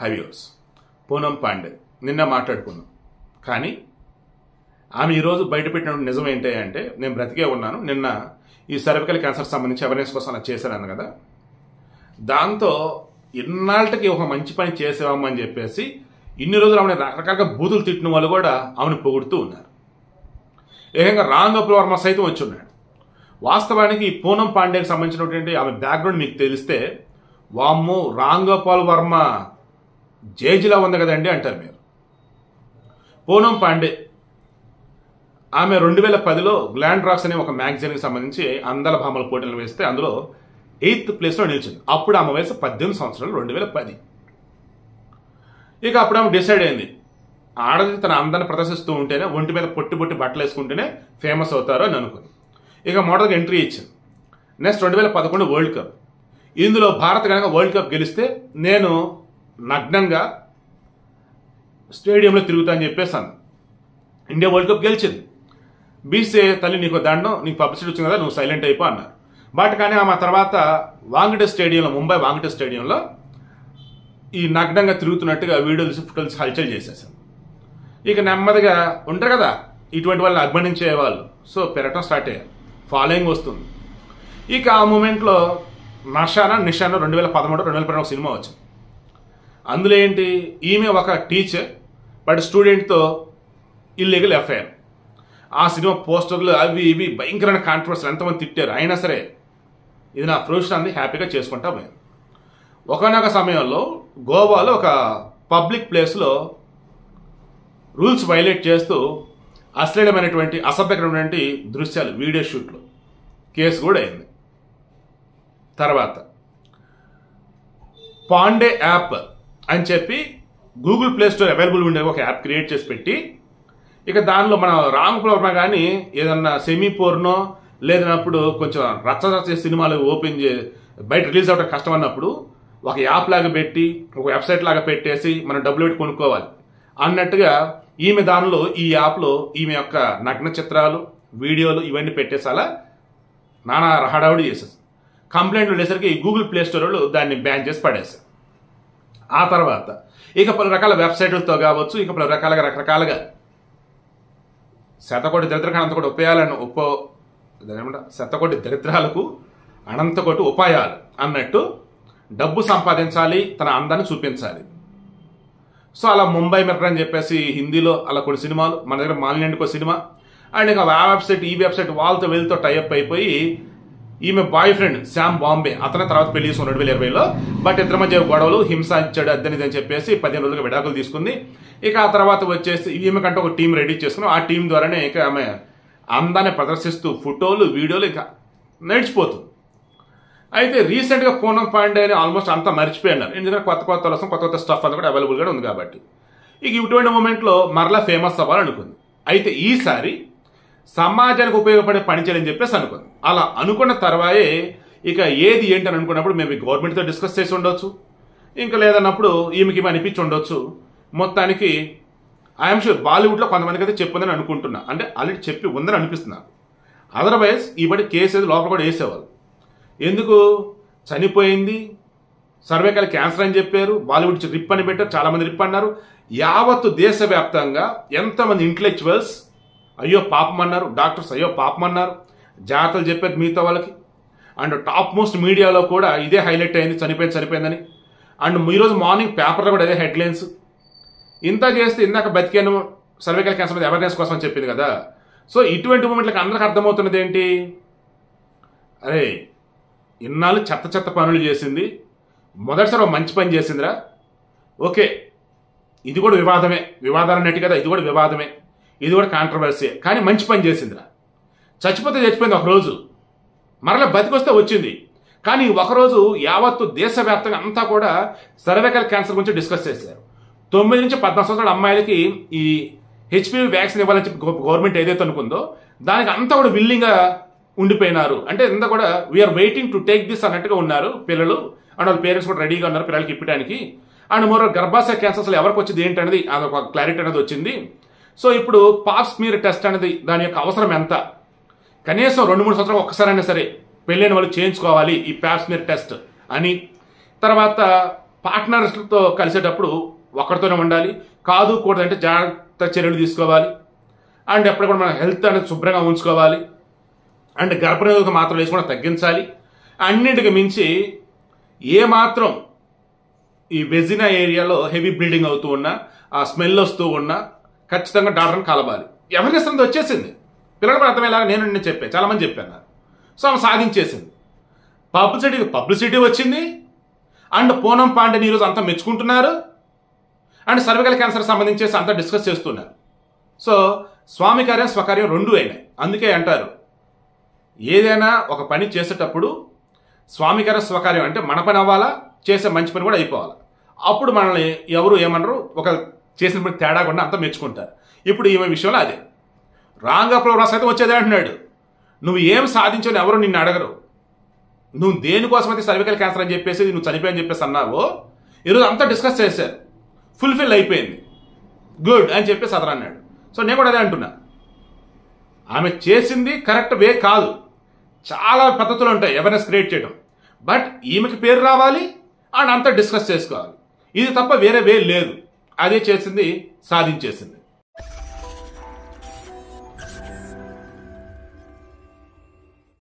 హైవ్యూర్స్ పూనం పాండే నిన్న మాట్లాడుకున్నాం. కానీ ఆమె ఈరోజు బయటపెట్టిన నిజం ఏంటి అంటే, నేను బ్రతికే ఉన్నాను, నిన్న ఈ సర్వికల్ క్యాన్సర్ సంబంధించి అవేర్నెస్ కోసం అలా చేశాను కదా, దాంతో ఇన్నాళ్ళకి ఒక మంచి పని చేసేవామని చెప్పేసి ఇన్ని రోజులు ఆమె రకరకాలుగా బూతులు తిట్టిన వాళ్ళు కూడా ఆమెను పొగుడుతూ ఉన్నారు. ఏకంగా రామ్ గోపాల్ వర్మ సైతం వచ్చి ఉన్నాడు. వాస్తవానికి ఈ పూనం పాండేకి సంబంధించినటువంటి ఆమె బ్యాక్గ్రౌండ్ మీకు తెలిస్తే, వామ్మో రామ్ గోపాల్ వర్మ జేజిలా ఉంది కదండి అంటారు మీరు. పూనం పాండే ఆమె 2010లో గ్లాండ్ రాక్స్ అనే ఒక మ్యాగజైన్కి సంబంధించి అందాల భామల పోటీలు వేస్తే అందులో 8th ప్లేస్లో నిలిచింది. అప్పుడు ఆమె వయసు 18 సంవత్సరాలు, 2010. ఇక అప్పుడు ఆమె డిసైడ్ అయింది, ఆడది తన అందాన్ని ప్రదర్శిస్తూ ఉంటేనే, ఒంటి మీద పొట్టి బట్టలు వేసుకుంటేనే ఫేమస్ అవుతారు అని అనుకుంది. ఇక మోడల్కి ఎంట్రీ ఇచ్చింది. Next 2011 world cup. ఇందులో భారత్ కనుక వరల్డ్ కప్ గెలిస్తే నేను నగ్నంగా స్టేడియంలో తిరుగుతా అని చెప్పేసాను. ఇండియా వరల్డ్ కప్ గెలిచింది. బీసీ తల్లి నీకు దండం, నీకు పబ్లిసిటీ వచ్చింది కదా, నువ్వు సైలెంట్ అయిపో అన్నారు. బట్ కానీ ఆమె తర్వాత వాంకటే స్టేడియంలో, ముంబై వాంకటే స్టేడియంలో ఈ నగ్నంగా తిరుగుతున్నట్టుగా వీడియోలు ఫోటోలు హల్చల్ చేసేసాను. ఇక నెమ్మదిగా ఉంటారు కదా ఇటువంటి వాళ్ళని అభిమానించే వాళ్ళు, సో పెరగటం స్టార్ట్ అయ్యారు, ఫాలోయింగ్ వస్తుంది. ఇక ఆ మూమెంట్లో నిషానా 2013, 2012 ఒక సినిమా వచ్చింది. అందులో ఏంటి, ఈమె ఒక టీచర్ బట్ స్టూడెంట్తో ఇల్లీగల్ ఎఫ్ఐఆర్. ఆ సినిమా పోస్టర్లు అవి ఇవి భయంకరమైన కాంట్రవర్సీలు, ఎంతమంది తిట్టారు. అయినా సరే ఇది నా ప్రొఫెషన్ అంది, హ్యాపీగా చేసుకుంటా పోయాను. ఒకనొక సమయంలో గోవాలో ఒక పబ్లిక్ ప్లేస్లో రూల్స్ వైలేట్ చేస్తూ అశ్లీలమైనటువంటి అసభ్యకరమైనటువంటి దృశ్యాలు వీడియో షూట్లు కేసు కూడా అయింది. తర్వాత పాండే యాప్ అని చెప్పి గూగుల్ ప్లే స్టోర్ అవైలబుల్ ఉండే ఒక యాప్ క్రియేట్ చేసి పెట్టి, ఇక దానిలో మన రామ్ గోపాల్ వర్మ కానీ ఏదన్నా సెమీ పోర్నో లేదన్నప్పుడు కొంచెం రచ్చ సినిమాలు ఓపెన్ బయట రిలీజ్ అవ్వడం కష్టం అన్నప్పుడు ఒక యాప్ లాగా పెట్టి, ఒక వెబ్సైట్ లాగా పెట్టేసి మనం డబ్బులు పెట్టి కొనుక్కోవాలి అన్నట్టుగా ఈమె దానిలో, ఈ యాప్లో ఈమె యొక్క నగ్న చిత్రాలు, వీడియోలు ఇవన్నీ పెట్టేసి అలా నానా హడావుడి చేసేసి కంప్లైంట్లు ఉండేసరికి ఈ గూగుల్ ప్లే స్టోర్ వాళ్ళు దాన్ని బ్యాన్ చేసి పడేశారు. ఆ తర్వాత ఇక పలు రకాల వెబ్సైట్లతో కావచ్చు, ఇక పలు రకరకాలుగా శతకోటి దరిద్రకాలు అనంతకోటి ఉపాయాలను శతకోటి దరిద్రాలకు అనంతకోటి ఉపాయాలు అన్నట్టు డబ్బు సంపాదించాలి, తన అందాన్ని చూపించాలి. సో అలా ముంబై మిర్రర్ అని చెప్పేసి హిందీలో అలా కొన్ని సినిమాలు, మన దగ్గర మాలిన్యండికో సినిమా, అండ్ ఇక ఆ వెబ్సైట్ ఈ వెబ్సైట్ వాళ్ళతో వీళ్ళతో టైఅప్ అయిపోయి ఈమె బాయ్ ఫ్రెండ్ శామ్ బాంబే అతనే తర్వాత పెళ్లి చేసుకుని 2020లో. బట్ ఇద్దరి మధ్య గొడవలు, హింస ఇచ్చాడు అద్దనిది అని చెప్పేసి 15 రోజులుగా విడాకులు తీసుకుంది. ఇక ఆ తర్వాత వచ్చేసి ఈమె కంటే ఒక టీం రెడీ చేసుకుని ఆ టీం ద్వారానే ఇక ఆమె అందాన్ని ప్రదర్శిస్తూ ఫోటోలు వీడియోలు ఇక నడిచిపోతుంది. అయితే రీసెంట్గా పూనం పాండే అని ఆల్మోస్ట్ అంతా మర్చిపోయినారు, ఎందుకంటే కొత్త స్టఫ్ అంతా కూడా అవైలబుల్గా ఉంది కాబట్టి. ఇక ఇటువంటి మూమెంట్లో మరలా ఫేమస్ అవ్వాలనుకుంది. అయితే ఈసారి సమాజానికి ఉపయోగపడే పని చేయాలని చెప్పేసి అనుకుంది. అలా అనుకున్న తర్వాతే ఇక ఏది ఏంటి అని అనుకున్నప్పుడు మేము గవర్నమెంట్తో డిస్కస్ చేసి ఉండొచ్చు, ఇంకా లేదన్నప్పుడు ఈమెకి అనిపించి ఉండొచ్చు. మొత్తానికి ఐఎమ్ షూర్ బాలీవుడ్లో కొంతమందికి అయితే చెప్పుందని అనుకుంటున్నా, అంటే ఆల్రెడీ చెప్పి ఉందని అనిపిస్తున్నారు. అదర్వైజ్ ఈ బట్టి కేసు ఏది లోపల కూడా వేసేవాళ్ళు. ఎందుకు చనిపోయింది, సర్వైకల్ క్యాన్సర్ అని చెప్పారు, బాలీవుడ్ రిప్ అని పెట్టారు, చాలామంది రిప్ అన్నారు. యావత్తు దేశవ్యాప్తంగా ఎంతమంది ఇంటలెక్చువల్స్ అయ్యో పాపం అన్నారు, డాక్టర్స్ అయ్యో పాపం అన్నారు, జాగ్రత్తలు చెప్పారు మిగతా వాళ్ళకి. అండ్ టాప్ మోస్ట్ మీడియాలో కూడా ఇదే హైలైట్ అయింది, చనిపోయిందని. అండ్ ఈరోజు మార్నింగ్ పేపర్లో కూడా అదే హెడ్లైన్స్. ఇంత చేస్తే ఇందాక బతికాను సర్వైకల్ క్యాన్సర్ మీద అవేర్నెస్ కోసం చెప్పింది కదా. సో ఇటువంటి మూమెంట్లకి అందరికి అర్థమవుతున్నది ఏంటి, అరే ఇన్నాళ్ళు చెత్త పనులు చేసింది, మొదటిసారి ఒక మంచి పని చేసిందిరా, ఓకే ఇది కూడా వివాదాలు అన్నట్టు కదా, ఇది కూడా వివాదమే, ఇది కూడా కాంట్రవర్సీ, కానీ మంచి పని చేసిందిరా. చచ్చిపోతే చచ్చిపోయింది ఒకరోజు, మరలా బతికొస్తే వచ్చింది. కానీ ఒకరోజు యావత్తు దేశవ్యాప్తంగా అంతా కూడా సర్వైకల్ క్యాన్సర్ గురించి డిస్కస్ చేశారు. 9 నుంచి 14 సంవత్సరాల అమ్మాయిలకి ఈ హెచ్పివి వ్యాక్సిన్ ఇవ్వాలని చెప్పి గవర్నమెంట్ ఏదైతే అనుకుందో దానికి అంతా కూడా విల్లింగ్గా ఉండిపోయినారు. అంటే అంతా కూడా we are waiting to take this అన్నట్టుగా ఉన్నారు పిల్లలు, అండ్ వాళ్ళ పేరెంట్స్ కూడా రెడీగా ఉన్నారు పిల్లలకి ఇప్పడానికి. అండ్ మరో గర్భాశయ క్యాన్సర్ అసలు ఎవరికి వచ్చింది ఏంటి అనేది అదొక క్లారిటీ అనేది వచ్చింది. సో ఇప్పుడు పాప్ స్మీర్ టెస్ట్ అనేది దాని యొక్క అవసరం ఎంత, కనీసం 2-3 సంవత్సరాలు ఒక్కసారైనా సరే పెళ్ళైన వాళ్ళు చేయించుకోవాలి ఈ పాప్ స్మీర్ టెస్ట్ అని. తర్వాత పార్ట్నర్స్తో కలిసేటప్పుడు ఒక్కడితోనే ఉండాలి, కాదు కూడదంటే జాగ్రత్త చర్యలు తీసుకోవాలి. అండ్ ఎప్పుడు కూడా మన హెల్త్ అనేది శుభ్రంగా ఉంచుకోవాలి. అండ్ గర్భనిరోధక మాత్రలు వేసుకోవడం తగ్గించాలి. అన్నింటికి మించి ఏమాత్రం ఈ వెజినా ఏరియాలో హెవీ బ్లీడింగ్ అవుతూ ఉన్నా, ఆ స్మెల్ వస్తూ ఉన్నా ఖచ్చితంగా డాక్టర్ని కలవాలి. ఎవరికి ఇస్తుంది వచ్చేసింది, పిల్లలు కూడా అర్థమయ్యేలాగా నేను చెప్పాను, చాలామంది చెప్పాను నాకు. సో ఆమె సాధించేసింది. పబ్లిసిటీ వచ్చింది. అండ్ పూనం పాండేని ఈరోజు అంతా మెచ్చుకుంటున్నారు. అండ్ సర్వికల్ క్యాన్సర్ సంబంధించేసి అంతా డిస్కస్ చేస్తున్నారు. సో స్వామి కార్యం స్వకార్యం రెండూ అయినాయి. అందుకే అంటారు ఏదైనా ఒక పని చేసేటప్పుడు స్వామి కార్యం స్వకార్యం అంటే మన పని అవ్వాలా, చేసే మంచి పని కూడా అయిపోవాలి. అప్పుడు మనల్ని ఎవరు ఏమనరు, ఒక చేసిన పని తేడా కూడా అంతా మెచ్చుకుంటారు. ఇప్పుడు ఈమె విషయంలో అదే రాంగా ప్రోగ్రెస్ అయితే వచ్చేదే అంటున్నాడు. నువ్వు ఏం సాధించావు ఎవరు నిన్ను అడగరు. నువ్వు దేనికోసం అయితే సర్వికల్ క్యాన్సర్ అని చెప్పేసి నువ్వు చనిపోయని చెప్పేసి అన్నావో ఈరోజు అంతా డిస్కస్ చేశారు, ఫుల్ఫిల్ అయిపోయింది, గుడ్ అని చెప్పేసి అతను అన్నాడు. సో నేను కూడా అదే అంటున్నా, ఆమె చేసింది కరెక్ట్ వే కాదు. చాలా పద్ధతులు ఉంటాయి అవేర్నెస్ క్రియేట్ చేయడం, బట్ ఈమెకి పేరు రావాలి అండ్ అంతా డిస్కస్ చేసుకోవాలి. ఇది తప్ప వేరే వే లేదు. అదే చేసింది, సాధించేసింది.